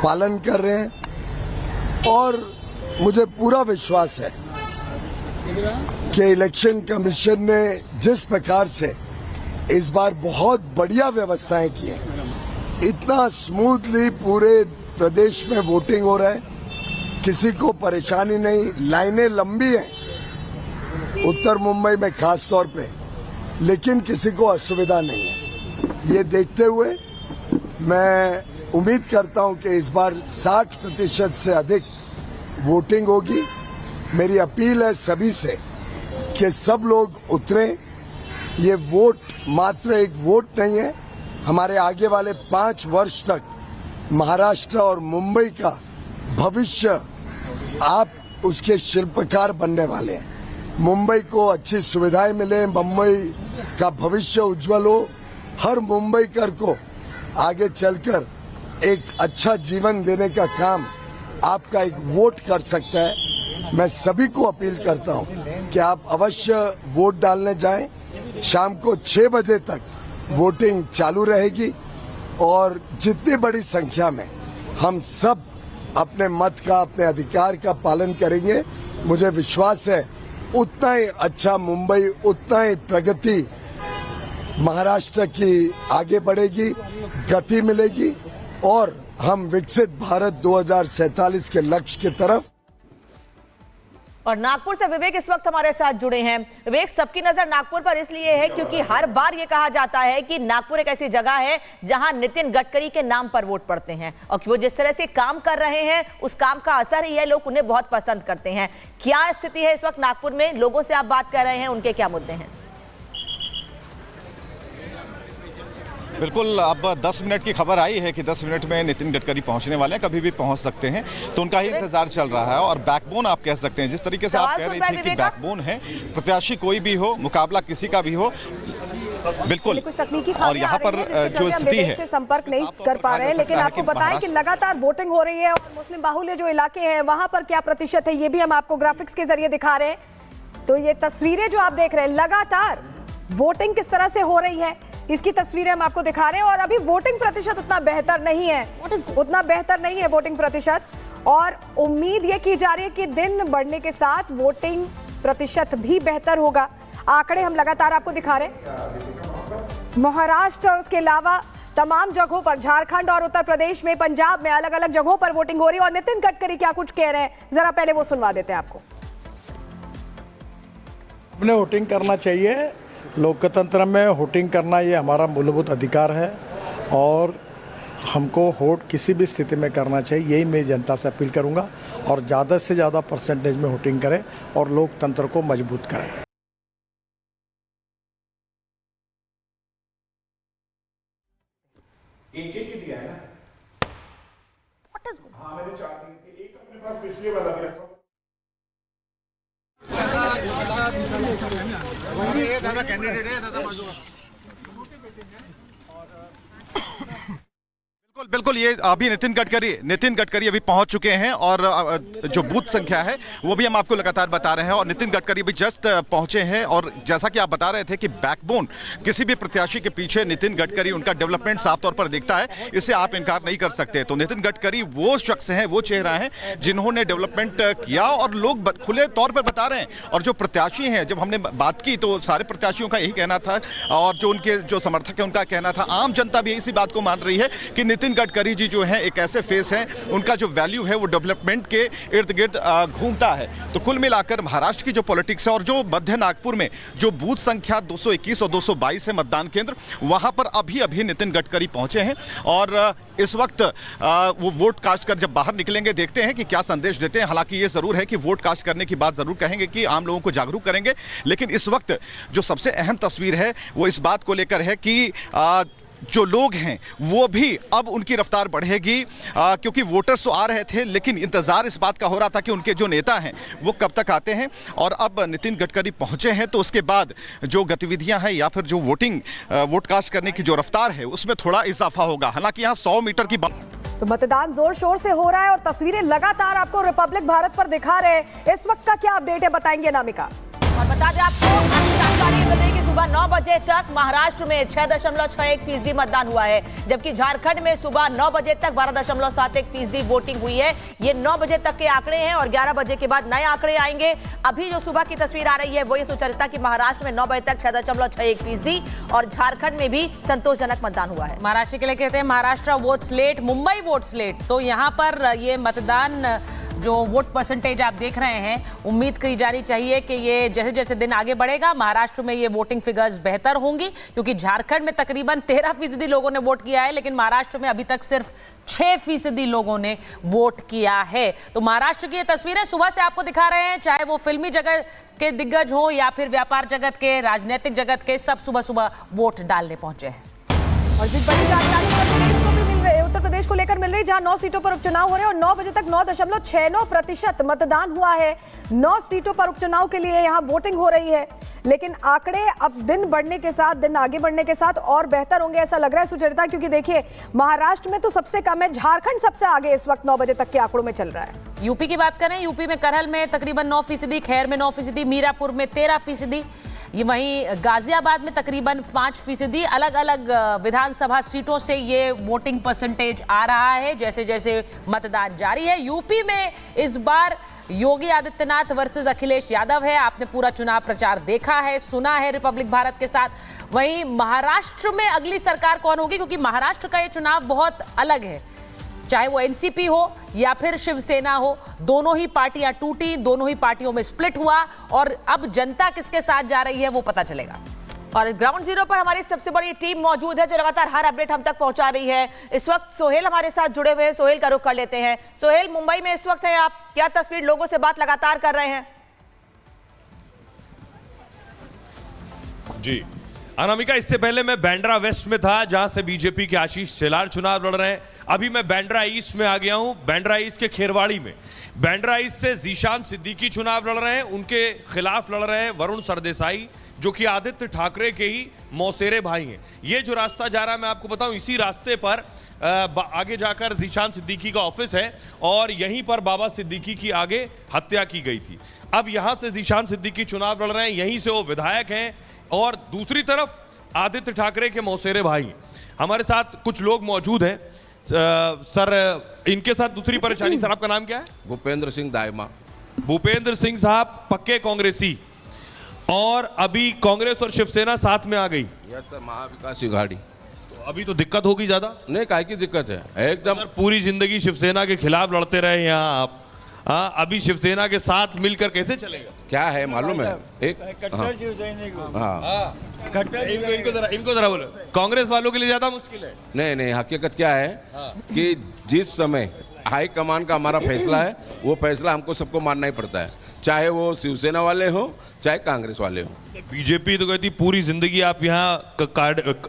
पालन कर रहे हैं और मुझे पूरा विश्वास है कि इलेक्शन कमीशन ने जिस प्रकार से इस बार बहुत बढ़िया व्यवस्थाएं की हैं, इतना स्मूथली पूरे प्रदेश में वोटिंग हो रहा है, किसी को परेशानी नहीं, लाइनें लंबी हैं उत्तर मुंबई में खास तौर पे, लेकिन किसी को असुविधा नहीं है। ये देखते हुए मैं उम्मीद करता हूं कि इस बार 60% से अधिक वोटिंग होगी। मेरी अपील है सभी से कि सब लोग उतरें। ये वोट मात्र एक वोट नहीं है, हमारे आगे वाले 5 वर्ष तक महाराष्ट्र और मुंबई का भविष्य आप उसके शिल्पकार बनने वाले हैं। मुंबई को अच्छी सुविधाएं मिले, मुंबई का भविष्य उज्जवल हो, हर मुंबईकर को आगे चलकर एक अच्छा जीवन देने का काम आपका एक वोट कर सकता है। मैं सभी को अपील करता हूं कि आप अवश्य वोट डालने जाएं। शाम को 6 बजे तक वोटिंग चालू रहेगी और जितनी बड़ी संख्या में हम सब अपने मत का, अपने अधिकार का पालन करेंगे, मुझे विश्वास है उतना ही अच्छा मुंबई, उतना ही प्रगति महाराष्ट्र की आगे बढ़ेगी, गति मिलेगी और हम विकसित भारत 2047 के लक्ष्य की तरफ। और नागपुर से विवेक इस वक्त हमारे साथ जुड़े हैं। विवेक, सबकी नजर नागपुर पर इसलिए है क्योंकि हर बार ये कहा जाता है कि नागपुर एक ऐसी जगह है जहां नितिन गडकरी के नाम पर वोट पड़ते हैं और वो जिस तरह से काम कर रहे हैं उस काम का असर ही है, लोग उन्हें बहुत पसंद करते हैं। क्या स्थिति है इस वक्त नागपुर में? लोगों से आप बात कर रहे हैं, उनके क्या मुद्दे हैं? बिल्कुल, अब 10 मिनट की खबर आई है कि 10 मिनट में नितिन गडकरी पहुंचने वाले हैं, कभी भी पहुंच सकते हैं, तो उनका ही इंतजार चल रहा है। और बैकबोन आप कह सकते हैं, जिस तरीके से आप कह रही थी कि बैकबोन है, प्रत्याशी कोई भी हो, मुकाबला किसी का भी हो, बिल्कुल। कुछ तकनीकी और यहाँ पर जो स्थिति है से संपर्क नहीं कर पा रहे हैं, लेकिन आपको बताएं कि लगातार वोटिंग हो रही है और मुस्लिम बाहुल्य जो इलाके हैं वहां पर क्या प्रतिशत है, ये भी हम आपको ग्राफिक्स के जरिए दिखा रहे हैं। तो ये तस्वीरें जो आप देख रहे हैं, लगातार वोटिंग किस तरह से हो रही है, इसकी तस्वीरें हम आपको दिखा रहे हैं। और अभी वोटिंग प्रतिशत उतना बेहतर नहीं है, वोटिंग प्रतिशत। और उम्मीद ये की जा रही है कि दिन बढ़ने के साथ वोटिंग प्रतिशत भी बेहतर होगा। आंकड़े हम लगातार आपको दिखा रहे हैं। महाराष्ट्र और उसके अलावा तमाम जगहों पर, झारखंड और उत्तर प्रदेश में, पंजाब में अलग अलग जगहों पर वोटिंग हो रही है। और नितिन गडकरी क्या कुछ कह रहे हैं, जरा पहले वो सुनवा देते हैं आपको। हमने वोटिंग करना चाहिए। लोकतंत्र में वोटिंग करना ये हमारा मूलभूत अधिकार है और हमको वोट किसी भी स्थिति में करना चाहिए। यही मैं जनता से अपील करूंगा और ज़्यादा से ज़्यादा परसेंटेज में वोटिंग करें और लोकतंत्र को मजबूत करें। एक ही दिया है ना? हाँ, मैंने 4 दी थी, एक अपने पास पिछले वाला भी रखा। दादा कैंडिडेट है, दादा बिल्कुल ये अभी नितिन गडकरी अभी पहुंच चुके हैं और जो बूथ संख्या है वो भी हम आपको लगातार बता रहे हैं। और नितिन गडकरी अभी जस्ट पहुंचे हैं और जैसा कि आप बता रहे थे कि बैकबोन किसी भी प्रत्याशी के पीछे नितिन गडकरी, उनका डेवलपमेंट साफ तौर पर दिखता है, इसे आप इनकार नहीं कर सकते। तो नितिन गडकरी वो शख्स हैं, वो चेहरा है जिन्होंने डेवलपमेंट किया और लोग खुले तौर पर बता रहे हैं। और जो प्रत्याशी हैं, जब हमने बात की तो सारे प्रत्याशियों का यही कहना था और जो उनके जो समर्थक है उनका कहना था, आम जनता भी इसी बात को मान रही है कि नितिन गडकरी जी जो हैं एक ऐसे फेस हैं, उनका जो वैल्यू है वो डेवलपमेंट के इर्द गिर्द घूमता है। तो कुल मिलाकर महाराष्ट्र की जो पॉलिटिक्स है और जो मध्य नागपुर में जो बूथ संख्या 221 और 222 है मतदान केंद्र, वहां पर अभी नितिन गडकरी पहुंचे हैं और इस वक्त वो वोट कास्ट कर जब बाहर निकलेंगे, देखते हैं कि क्या संदेश देते हैं। हालांकि ये जरूर है कि वोट कास्ट करने की बात जरूर कहेंगे कि आम लोगों को जागरूक करेंगे, लेकिन इस वक्त जो सबसे अहम तस्वीर है वो इस बात को लेकर है कि जो लोग हैं वो भी अब उनकी रफ्तार बढ़ेगी, क्योंकि वोटर्स तो आ रहे थे, लेकिन इंतजार इस बात का हो रहा था कि उनके जो नेता हैं वो कब तक आते हैं। और अब नितिन गडकरी पहुंचे हैं तो उसके बाद जो गतिविधियां हैं या फिर जो वोट कास्ट करने की जो रफ्तार है उसमें थोड़ा इजाफा होगा। हालांकि यहाँ 100 मीटर की तो मतदान जोर शोर से हो रहा है और तस्वीरें लगातार आपको रिपब्लिक भारत पर दिखा रहे हैं। इस वक्त का क्या अपडेट है, बताएंगे अनामिका। और बता दें आपको जानकारी सुबह 9 बजे तक महाराष्ट्र में 6.61% मतदान हुआ है, जबकि झारखंड में सुबह 9 बजे तक 12.71% वोटिंग हुई है। ये 9 बजे तक के आंकड़े हैं और 11 बजे के बाद नए आंकड़े आएंगे। अभी जो सुबह की तस्वीर आ रही है वो ये सुचरिता कि महाराष्ट्र में 9 बजे तक 6.61% और झारखंड में भी संतोषजनक मतदान हुआ है। महाराष्ट्र के लिए कहते हैं Maharashtra votes late, Mumbai votes late. तो यहाँ पर ये मतदान जो वोट परसेंटेज आप देख रहे हैं, उम्मीद की जानी चाहिए कि ये जैसे जैसे दिन आगे बढ़ेगा महाराष्ट्र में ये वोटिंग फिगर्स बेहतर होंगी, क्योंकि झारखंड में तकरीबन 13% लोगों ने वोट किया है, लेकिन महाराष्ट्र में अभी तक सिर्फ 6% लोगों ने वोट किया है। तो महाराष्ट्र की ये तस्वीरें सुबह से आपको दिखा रहे हैं, चाहे वो फिल्मी जगत के दिग्गज हो या फिर व्यापार जगत के, राजनीतिक जगत के, सब सुबह सुबह वोट डालने पहुंचे हैं। और जिस बड़ी जानकारी उत्तर प्रदेश को लेकर मिल रही, जहां 9 सीटों पर उपचुनाव हो रहे हैं और 9 बजे तक 9.69% मतदान हुआ है। 9 सीटों पर उपचुनाव के लिए यहां वोटिंग हो रही है, लेकिन आंकड़े अब दिन बढ़ने के साथ, दिन आगे बढ़ने के साथ और बेहतर होंगे ऐसा लग रहा है सुचरिता, क्योंकि देखिए महाराष्ट्र में तो सबसे कम है, झारखंड सबसे आगे इस वक्त 9 बजे तक के आंकड़ों में चल रहा है। यूपी की बात करें, यूपी में करहल में तकरीबन 9%, खैर में 9%, मीरापुर में 13%, ये वहीं गाजियाबाद में तकरीबन 5%। अलग अलग विधानसभा सीटों से ये वोटिंग परसेंटेज आ रहा है जैसे जैसे मतदान जारी है। यूपी में इस बार योगी आदित्यनाथ वर्सेस अखिलेश यादव है। आपने पूरा चुनाव प्रचार देखा है, सुना है रिपब्लिक भारत के साथ। वहीं महाराष्ट्र में अगली सरकार कौन होगी, क्योंकि महाराष्ट्र का ये चुनाव बहुत अलग है, चाहे वो एनसीपी हो या फिर शिवसेना हो, दोनों ही पार्टियां टूटी, दोनों ही पार्टियों में स्प्लिट हुआ और अब जनता किसके साथ जा रही है वो पता चलेगा। और ग्राउंड जीरो पर हमारी सबसे बड़ी टीम मौजूद है जो लगातार हर अपडेट हम तक पहुंचा रही है। इस वक्त सोहेल हमारे साथ जुड़े हुए हैं, सोहेल का रुख कर लेते हैं। सोहेल, मुंबई में इस वक्त है आप, क्या तस्वीर, लोगों से बात लगातार कर रहे हैं? जी अनामिका, इससे पहले मैं बांद्रा वेस्ट में था जहां से बीजेपी के आशीष शेलार चुनाव लड़ रहे हैं। अभी मैं बांद्रा ईस्ट में आ गया हूं, बांद्रा ईस्ट के खेरवाड़ी में। बांद्रा ईस्ट से जीशान सिद्दीकी चुनाव लड़ रहे हैं, उनके खिलाफ लड़ रहे हैं वरुण सरदेसाई, जो कि आदित्य ठाकरे के ही मौसेरे भाई हैं। ये जो रास्ता जा रहा है मैं आपको बताऊं, इसी रास्ते पर आगे जाकर जीशान सिद्दीकी का ऑफिस है और यहीं पर बाबा सिद्दीकी की आगे हत्या की गई थी। अब यहां से जीशान सिद्दीकी चुनाव लड़ रहे हैं, यहीं से वो विधायक हैं और दूसरी तरफ आदित्य ठाकरे के मौसेरे भाई। हमारे साथ कुछ लोग मौजूद हैं। सर, इनके साथ दूसरी परेशानी। सर, आपका नाम क्या है? भूपेंद्र सिंह दायमा। भूपेंद्र सिंह साहब पक्के कांग्रेसी, और अभी कांग्रेस और शिवसेना साथ में आ गई। Yes sir, Maha Vikas Aghadi. तो अभी तो दिक्कत होगी ज्यादा। नहीं, काय की दिक्कत है, एकदम। सर, पूरी जिंदगी शिवसेना के खिलाफ लड़ते रहे यहाँ आप, अभी शिवसेना के साथ मिलकर कैसे चलेगा? क्या है मालूम है, एक इनको जरा बोलो, कांग्रेस वालों के लिए ज्यादा मुश्किल है। नहीं, हकीकत क्या है कि जिस समय हाई कमान का हमारा फैसला है, वो फैसला हमको सबको मानना ही पड़ता है, चाहे वो शिवसेना वाले हो चाहे कांग्रेस वाले हो। बीजेपी तो कहती पूरी जिंदगी आप यहाँ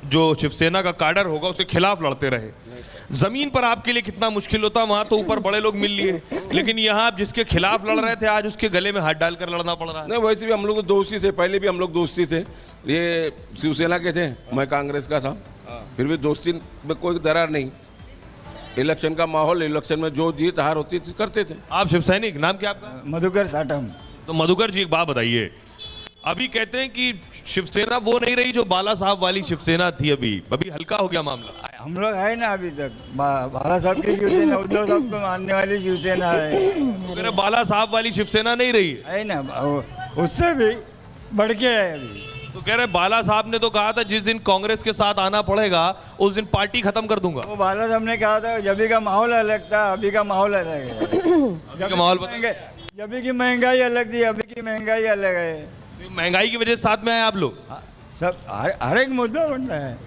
जो शिवसेना का काडर होगा उसके खिलाफ लड़ते रहे। जमीन पर आपके लिए कितना मुश्किल होता, वहां तो ऊपर बड़े लोग मिल लिए, लेकिन यहाँ आप जिसके खिलाफ लड़ रहे थे आज उसके गले में हाथ डालकर लड़ना पड़ रहा है। नहीं, वैसे भी हम लोग दोस्ती थे, पहले भी हम लोग दोस्ती थे। ये शिवसेना के थे, मैं कांग्रेस का था, फिर भी दोस्ती में कोई दरार नहीं। इलेक्शन का माहौल, इलेक्शन में जो जीत हार होती थी करते थे। आप शिव सैनिक, नाम क्या आपका? मधुकर साटम। तो मधुकर जी, एक बात बताइए, अभी कहते हैं कि शिवसेना वो नहीं रही जो बाला साहब वाली शिवसेना थी, अभी हल्का हो गया मामला। हम लोग है ना अभी तक बाला साहब की शिवसेना, उद्धव साहब को मानने वाली शिवसेना है। मेरे बाला साहब वाली शिवसेना नहीं रही है ना, उससे भी बढ़ के है अभी। तो कह रहे बाला साहब ने तो कहा था जिस दिन कांग्रेस के साथ आना पड़ेगा उस दिन पार्टी खत्म कर दूंगा। वो बाला साहब ने कहा था जब का माहौल अलग था, अभी का माहौल अलग है। जब माहौल जब की महंगाई अलग थी, अभी की महंगाई अलग है। महंगाई की वजह से साथ में आए आप लोग? सब हर एक मुद्दा बनता है,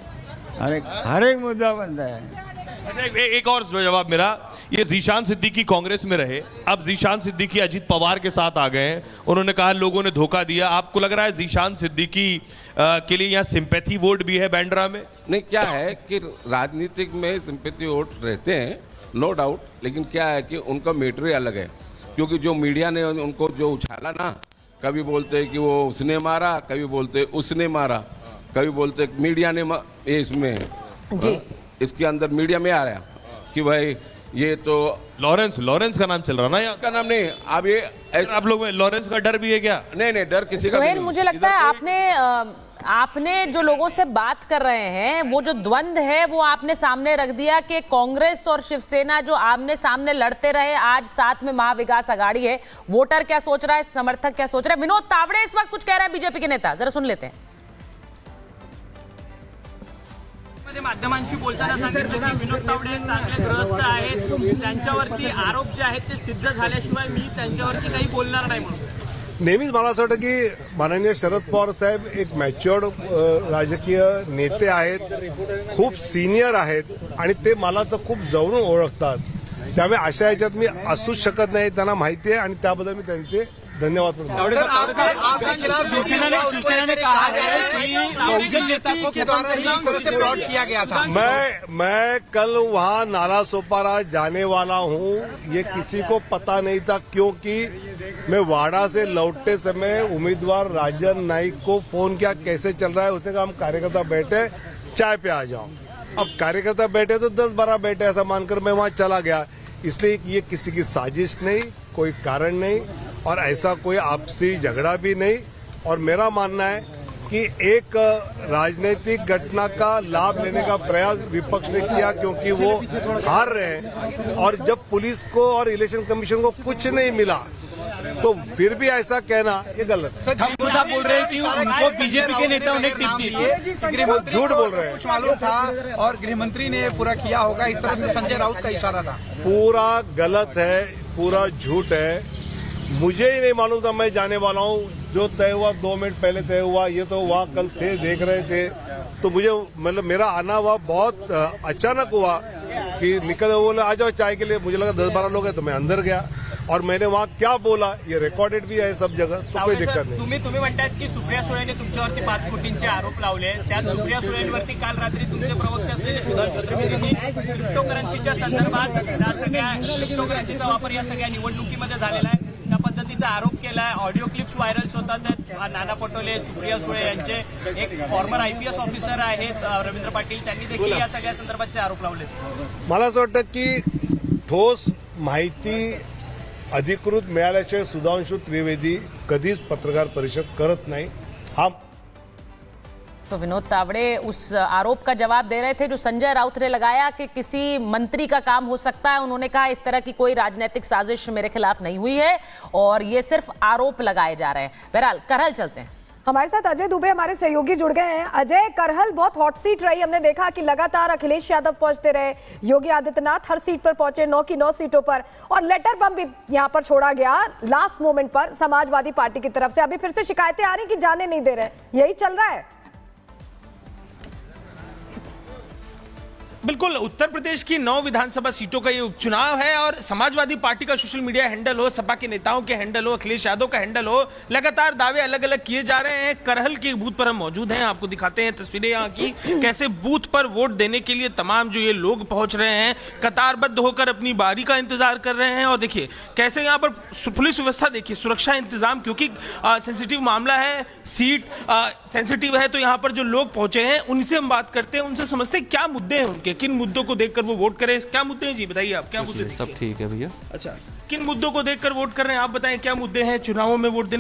हर एक मुद्दा बनता है। अच्छा, एक और जवाब मेरा, ये जीशान सिद्दीकी कांग्रेस में रहे, अब जीशान सिद्दीकी अजीत पवार के साथ आ गए हैं, उन्होंने कहा लोगों ने धोखा दिया। आपको लग रहा है जीशान सिद्दीकी के लिए यहाँ सिंपैथी वोट भी है बांद्रा में? नहीं, क्या है कि राजनीतिक में सिंपैथी वोट रहते हैं, नो डाउट, लेकिन क्या है कि उनका मैटर अलग है, क्योंकि जो मीडिया ने उनको जो उछाला ना, कभी बोलते कि वो उसने मारा, कभी बोलते उसने मारा, कभी बोलते मीडिया ने इसमें जी, इसके अंदर मीडिया में आ रहा कि भाई ये तो लॉरेंस का नाम चल रहा ना, यहाँ का नाम नहीं। अब ये आप लोग में लॉरेंस का डर भी है क्या? नहीं, डर किसी का भी सोहेल, नहीं। मुझे लगता है आपने आपने जो लोगों से बात कर रहे हैं वो जो द्वंद्व है वो आपने सामने रख दिया कि कांग्रेस और शिवसेना जो आमने सामने लड़ते रहे आज साथ में महाविकास आघाड़ी है। वोटर क्या सोच रहा है, समर्थक क्या सोच रहा है? विनोद तावड़े इस वक्त कुछ कह रहे हैं बीजेपी के नेता, जरा सुन लेते हैं। माध्यमांशी बोलताना सांगितलं की विनोद तावडे हे चांगले ग्रस्त आहेत, त्यांच्यावरती आरोप जे आहेत ते सिद्ध झाल्याशिवाय मी त्यांच्यावरती काही बोलणार नाही म्हणून। नेहमीच मला असं वाटतं की माननीय शरद पवार साहेब एक मॅच्युअर्ड राजकीय नेते आहेत, खूप सिनियर आहेत आणि ते मला तर खूप जवळून ओळखतात। त्यामुळे अशा याच्यात मी असूच शकत नाही, त्यांना माहिती आहे आणि त्याबद्दल मी त्यांचे धन्यवाद शिवसेना ने कहा है कि बहुजन नेता को खत्म करने से प्लॉट किया गया था। मैं कल वहां नाला सोपारा जाने वाला हूं, ये किसी को पता नहीं था क्योंकि मैं वाड़ा से लौटते समय उम्मीदवार राजन नाइक को फोन किया कैसे चल रहा है, उसने कहा हम कार्यकर्ता बैठे चाय पे आ जाओ। अब कार्यकर्ता बैठे तो 10-12 बैठे ऐसा मानकर मैं वहां चला गया। इसलिए ये किसी की साजिश नहीं, कोई कारण नहीं और ऐसा कोई आपसी झगड़ा भी नहीं। और मेरा मानना है कि एक राजनीतिक घटना का लाभ लेने का प्रयास विपक्ष ने किया क्योंकि वो हार रहे हैं और जब पुलिस को और इलेक्शन कमीशन को कुछ नहीं मिला तो फिर भी ऐसा कहना ये गलत है। ठाकुर साहब बोल रहे हैं कि उनको बीजेपी के नेताओं ने टिप दी है, झूठ बोल रहे हैं। मालूम था और गृहमंत्री ने पूरा किया होगा, इस तरह से संजय राउत का इशारा था। पूरा गलत है, पूरा झूठ है। मुझे ही नहीं मालूम था मैं जाने वाला हूँ, जो तय हुआ 2 मिनट पहले तय हुआ, ये तो वहाँ कल थे देख रहे थे। तो मुझे मतलब मेरा आना वहाँ बहुत अचानक हुआ कि निकल बोले आ जाओ चाय के लिए, मुझे लगा 10-12 लोग हैं तो मैं अंदर गया और मैंने वहाँ क्या बोला ये रेकॉर्डेड भी है सब जगह, तो कोई दिक्कत नहीं। तुम्ही म्हणतात की सुप्रिया सुळेने तुमच्यावरती 5 कोटींचे आरोप लावले, त्यात सुप्रिया सुळेंवरती काल रात्री तुमचे प्रवक्ते असलेले सुधाकर चतुर्वेदी क्रिप्टोकरन्सीच्या संदर्भात या सगळ्या क्रिप्टोकरन्सीचा वापर या सगळ्या निवडणुकीमध्ये झालेला आहे, त्या पद्धतीचा आरोप केलाय। ऑडिओ क्लिप्स व्हायरल होतात, नाना पटोले, सुप्रिया सुळे यांचे एक फॉर्मर IPS ऑफिसर आहेत रवींद्र पाटील, त्यांनी देखील या सगळ्या संदर्भातचे आरोप लावले। मला असं वाटतं की ठोस माहिती अधिकृत मिळाल्याशिवाय सुधांशु त्रिवेदी कधीच पत्रकार परिषद करत नाही। हा तो विनोद तावड़े उस आरोप का जवाब दे रहे थे जो संजय राउत ने लगाया कि किसी मंत्री का काम हो सकता है। उन्होंने कहा इस तरह की कोई राजनीतिक साजिश मेरे खिलाफ नहीं हुई है और ये सिर्फ आरोप लगाए जा रहे हैं। बहरहाल करहल चलते हैं, हमारे साथ अजय दुबे हमारे सहयोगी जुड़ गए हैं। अजय, करहल बहुत हॉट सीट रही, हमने देखा कि लगातार अखिलेश यादव पहुंचते रहे, योगी आदित्यनाथ हर सीट पर पहुंचे, 9 की 9 सीटों पर, और लेटर बम भी यहां पर छोड़ा गया लास्ट मोमेंट पर समाजवादी पार्टी की तरफ से। अभी फिर से शिकायतें आ रही कि जाने नहीं दे रहे, यही चल रहा है। बिल्कुल, उत्तर प्रदेश की 9 विधानसभा सीटों का ये उपचुनाव है और समाजवादी पार्टी का सोशल मीडिया हैंडल हो, सपा के नेताओं के हैंडल हो, अखिलेश यादव का हैंडल हो, लगातार दावे अलग अलग किए जा रहे हैं। करहल के बूथ पर हम मौजूद हैं, आपको दिखाते हैं तस्वीरें यहाँ की, कैसे बूथ पर वोट देने के लिए तमाम जो ये लोग पहुंच रहे हैं, कतारबद्ध होकर अपनी बारी का इंतजार कर रहे हैं। और देखिए कैसे यहाँ पर पुलिस व्यवस्था, देखिए सुरक्षा इंतजाम, क्योंकि सेंसिटिव मामला है, सीट सेंसिटिव है, तो यहाँ पर जो लोग पहुंचे हैं उनसे हम बात करते हैं, उनसे समझते हैं क्या मुद्दे हैं उनके, किन मुद्दों को देखकर वो वोट करें। क्या मुद्दे हैं जी, बताइए आप, क्या मुद्दे? सब ठीक है भैया। अच्छा, किन मुद्दों को देखकर वोट कर रहे हैं आप बताएं, क्या मुद्दे हैं चुनावों में वोट देने